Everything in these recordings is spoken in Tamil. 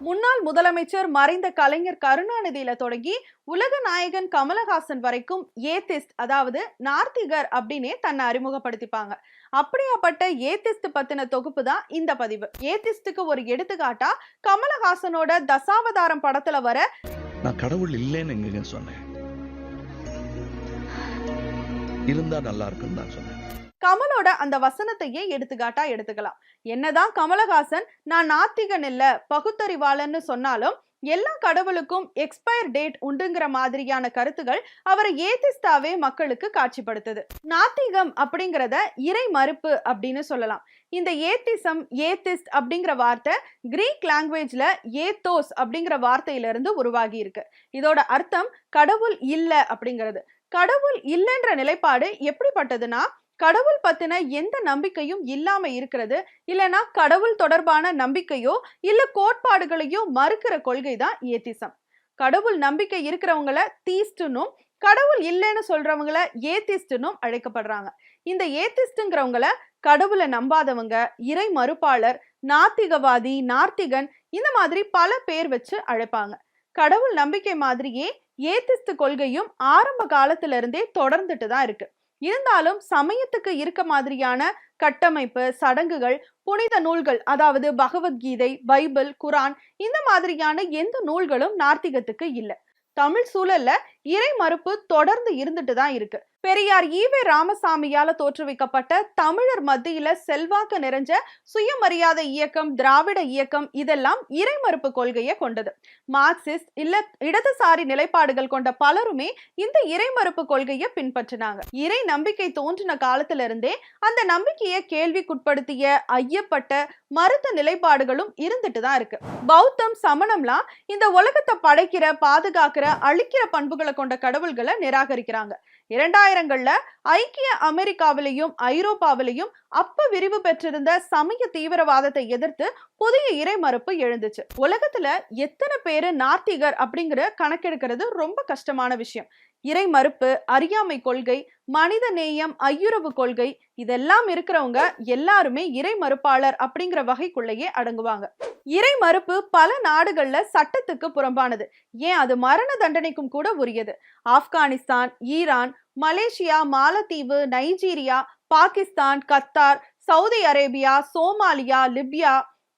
முன்னாள் முதலமைச்சர் மறைந்த கலைஞர் கருணாநிதியில தொடங்கி உலக நாயகன் கமலஹாசன் வரைக்கும் ஏத்திஸ்ட் அதாவது நார்த்திகர் அப்படின்னே தன்னை அறிமுகப்படுத்திப்பாங்க. அப்படியாப்பட்ட ஏத்திஸ்ட் பத்தின தொகுப்பு தான் இந்த பதிவு. ஏத்திஸ்டுக்கு ஒரு எடுத்துக்காட்டா கமலஹாசனோட தசாவதாரம் படத்துல வர நான் கடவுள் இல்லைன்னு எங்க சொன்னேன், இருந்தா நல்லா இருக்குன்னு தான் சொன்னேன். கமலோட அந்த வசனத்தையே எடுத்துக்காட்டா எடுத்துக்கலாம். என்னதான் கமலஹாசன் நான் நாத்திகன் இல்ல பகுத்தறிவாளன்னு சொன்னாலும் எல்லா கடவுளுக்கும் எக்ஸ்பயர் டேட் உண்டுங்கிற மாதிரியான கருத்துகள் அவரை ஏத்திஸ்டாவே மக்களுக்கு காட்சிப்படுத்துது. நாத்திகம் அப்படிங்கிறத இறை மறுப்பு அப்படின்னு சொல்லலாம். இந்த ஏத்திசம் ஏத்திஸ்ட் அப்படிங்கிற வார்த்தை கிரீக் லாங்குவேஜ்ல ஏத்தோஸ் அப்படிங்கிற வார்த்தையிலிருந்து உருவாகி இருக்கு. இதோட அர்த்தம் கடவுள் இல்ல அப்படிங்கிறது. கடவுள் இல்லைன்ற நிலைப்பாடு எப்படிப்பட்டதுன்னா, கடவுள் பத்தின எந்த நம்பிக்கையும் இல்லாம இருக்கிறது, இல்லைன்னா கடவுள் தொடர்பான நம்பிக்கையோ இல்ல கோட்பாடுகளையோ மறுக்கிற கொள்கை தான் ஏத்திசம். கடவுள் நம்பிக்கை இருக்கிறவங்கள தீஸ்ட்னும் கடவுள் இல்லைன்னு சொல்றவங்கள ஏத்திஸ்ட்னும் அழைக்கப்படுறாங்க. இந்த ஏத்திஸ்ட்ங்கிறவங்கள கடவுளை நம்பாதவங்க, இறை மறுப்பாளர், நாத்திகவாதி, நார்த்திகன் இந்த மாதிரி பல பேர் வச்சு அழைப்பாங்க. கடவுள் நம்பிக்கை மாதிரியே ஏத்திஸ்ட் கொள்கையும் ஆரம்ப காலத்துல இருந்தே தொடர்ந்துட்டு தான் இருக்கு. இருந்தாலும் சமயத்துக்கு இருக்க மாதிரியான கட்டமைப்பு, சடங்குகள், புனித நூல்கள் அதாவது பகவத்கீதை, பைபிள், குரான் இந்த மாதிரியான எந்த நூல்களும் நார்த்திகத்துக்கு இல்லை. தமிழ் சூழல்ல இறை மறுப்பு தொடர்ந்து இருந்துட்டு தான் இருக்கு. பெரியார் ஈவே ராமசாமியால தோற்றுவிக்கப்பட்ட தமிழர் மத்தியில செல்வாக்கு நிறைஞ்ச சுயமரியாதை இயக்கம், திராவிட இயக்கம் இதெல்லாம் இறை மறுப்பு கொள்கையை கொண்டது. மார்க்சிஸ்ட் இல்ல இடதுசாரி நிலைப்பாடுகள் கொண்ட பலருமே இந்த இறை மறுப்பு கொள்கையை பின்பற்றினாங்க. இறை நம்பிக்கை தோன்றின காலத்துல இருந்தே அந்த நம்பிக்கையை கேள்விக்குட்படுத்திய, ஐயப்பட்ட, மறுத்த நிலைப்பாடுகளும் இருந்துட்டு தான் இருக்கு. பௌத்தம், சமணம்லாம் இந்த உலகத்தை படைக்கிற, பாதுகாக்கிற, அழிக்கிற பண்புகளை கொண்ட கடவுள்களை நிராகரிக்கிறாங்க. 2000கள்ல ஐக்கிய அமெரிக்காவிலையும் ஐரோப்பாவிலையும் அப்ப விரிவு பெற்றிருந்த சமய தீவிரவாதத்தை எதிர்த்து புதிய இறை மறுப்பு எழுந்துச்சு. உலகத்துல எத்தனை பேரு நார்த்திகர் அப்படிங்கிற கணக்கெடுக்கிறது ரொம்ப கஷ்டமான விஷயம். இறை மறுப்பு, அறியாமை கொள்கை, மனித நேயம், ஐயுறவு கொள்கை இதெல்லாம் இருக்கிறவங்க எல்லாருமே இறை மறுப்பாளர் அப்படிங்கிற வகைக்குள்ளேயே அடங்குவாங்க. இறை மறுப்பு பல நாடுகள்ல சட்டத்துக்கு புறம்பானது. ஏன் அது மரண தண்டனைக்கும் கூட உரியது. ஆப்கானிஸ்தான், ஈரான், மலேசியா, மாலத்தீவு, Nigeria, Pakistan, Qatar, Saudi Arabia, Somalia, Libya,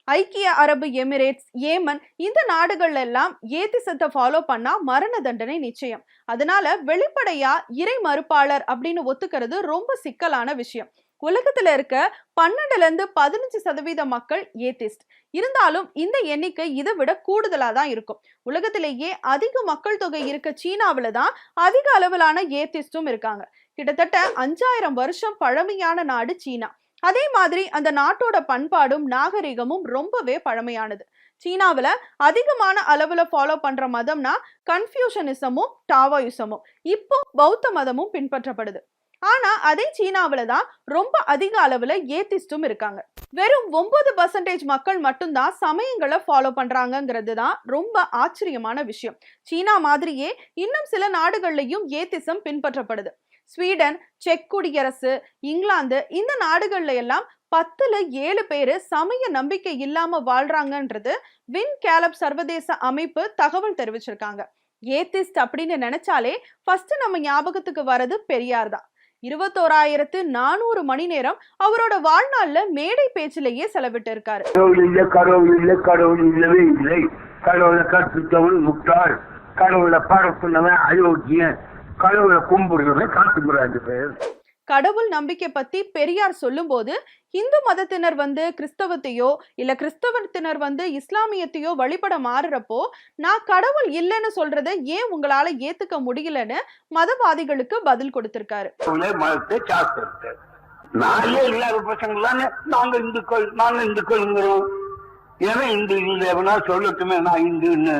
ஐக்கிய அரபு எமிரேட்ஸ், ஏமன் இந்த நாடுகள் எல்லாம் ஏத்திசத்தை ஃபாலோ பண்ணா மரண தண்டனை நிச்சயம். அதனால வெளிப்படையா இறை மறுப்பாளர் அப்படின்னு ஒத்துக்கிறது ரொம்ப சிக்கலான விஷயம். உலகத்துல இருக்க 12-15% மக்கள் ஏத்திஸ்ட். இருந்தாலும் இந்த எண்ணிக்கை இதை விட கூடுதலா தான் இருக்கும். உலகத்திலேயே அதிக மக்கள் தொகை இருக்க சீனாவில தான் அதிக அளவிலான ஏத்திஸ்டும் இருக்காங்க. கிட்டத்தட்ட 5000 வருஷம் பழமையான நாடு சீனா. அதே மாதிரி அந்த நாட்டோட பண்பாடும் நாகரிகமும் ரொம்பவே பழமையானது. சீனாவில அதிகமான அளவுல ஃபாலோ பண்ற மதம்னா கன்ஃபியூஷனிசமும் டாவோயிசமும். இப்போ பௌத்த மதமும் பின்பற்றப்படுது. ஆனா அதே சீனாவில தான் ரொம்ப அதிக அளவுல ஏத்திஸ்டும் இருக்காங்க. வெறும் 9% மக்கள் மட்டும்தான் சமயங்களை ஃபாலோ பண்றாங்கிறது தான் ரொம்ப ஆச்சரியமான விஷயம். சீனா மாதிரியே இன்னும் சில நாடுகள்லயும் ஏத்திசம் பின்பற்றப்படுது. ஸ்வீடன், செக் குடியரசு, இங்கிலாந்து இந்த நாடுகள்ல எல்லாம் 10-7 பேரு சமய நம்பிக்கை இல்லாம வாழ்றாங்கன்றது வின் கேலப் சர்வதேச அமைப்பு தகவல் தெரிவிச்சிருக்காங்க. ஏத்திஸ்ட் அப்படின்னு நினைச்சாலே ஃபர்ஸ்ட் நம்ம ஞாபகத்துக்கு வர்றது பெரியார் தான். 21,400 மணி நேரம் அவரோட வாழ்நாள்ல மேடை பேச்சிலேயே செலவிட்டு இருக்காரு. கடவுள் இல்லவே இல்லை, கடவுளை கற்பித்தவன் முட்டாள், கடவுளை பாட சொன்னவன் அயோக்கியன், கடவுளை கும்பிடுறவன் காட்டுகிறாங்க பேர். கடவுள் நம்பிக்கை பத்தி பெரியார் சொல்லும் போது இந்து மதத்தினர் கிறிஸ்தவத்தையோ இல்ல கிறிஸ்தவத்தினர் இஸ்லாமியத்தையோ வழிபட மாறுறப்போ நான் கடவுள் இல்லைன்னு சொல்றத ஏன் உங்களால ஏத்துக்க முடியலன்னு மதவாதிகளுக்கு பதில் கொடுத்திருக்காரு. நாங்க இந்துக்கள் ஏன்னா இந்து இல்லைன்னா சொல்லட்டுமே நான் இந்துன்னு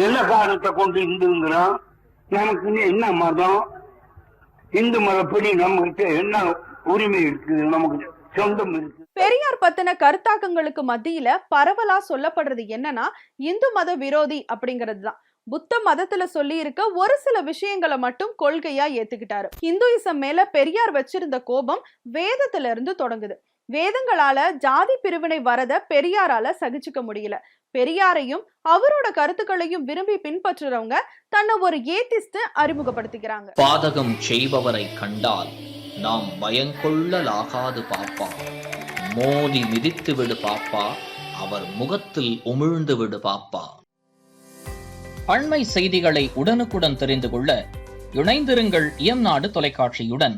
என்ன காரணத்தை கொண்டு இந்துங்கிறோம். நமக்கு என்ன மதம், இந்து மதப்படி நமக்கு என்ன உரிமை இருக்கு, நமக்கு சொந்தம் இருக்கு. பெரியார் பத்தின கருத்தாக்கங்களுக்கு மத்தியில பரவலா சொல்லப்படுறது என்னன்னா இந்து மத விரோதி அப்படிங்கிறது தான். புத்த மதத்துல சொல்லி இருக்க ஒரு சில விஷயங்களை மட்டும் கொள்கையா ஏத்துக்கிட்டாரு. இந்துயிசம் மேல பெரியார் வச்சிருந்த கோபம் வேதத்துல இருந்து தொடங்குது. வேதங்களால ஜாதி பிரிவினை வரத பெரியாரால சகிச்சுக்க முடியல. பெரியாரையும் அவரோட கருத்துக்களையும் விரும்பி பின்பற்றுறவங்க தன்னை ஒரு ஏத்திஸ்ட் அறிமுகப்படுத்திக்கிறாங்க. பாதகம் செய்பவரை கண்டால் நாம் பயங்கொள்ளலாகாது பாப்பா, மோதி மிதித்து விடு பாப்பா, அவர் முகத்தில் உமிழ்ந்து விடு பாப்பா. அண்மை செய்திகளை உடனுக்குடன் தெரிந்து கொள்ள இணைந்திருங்கள் இயம்நாடு தொலைக்காட்சியுடன்.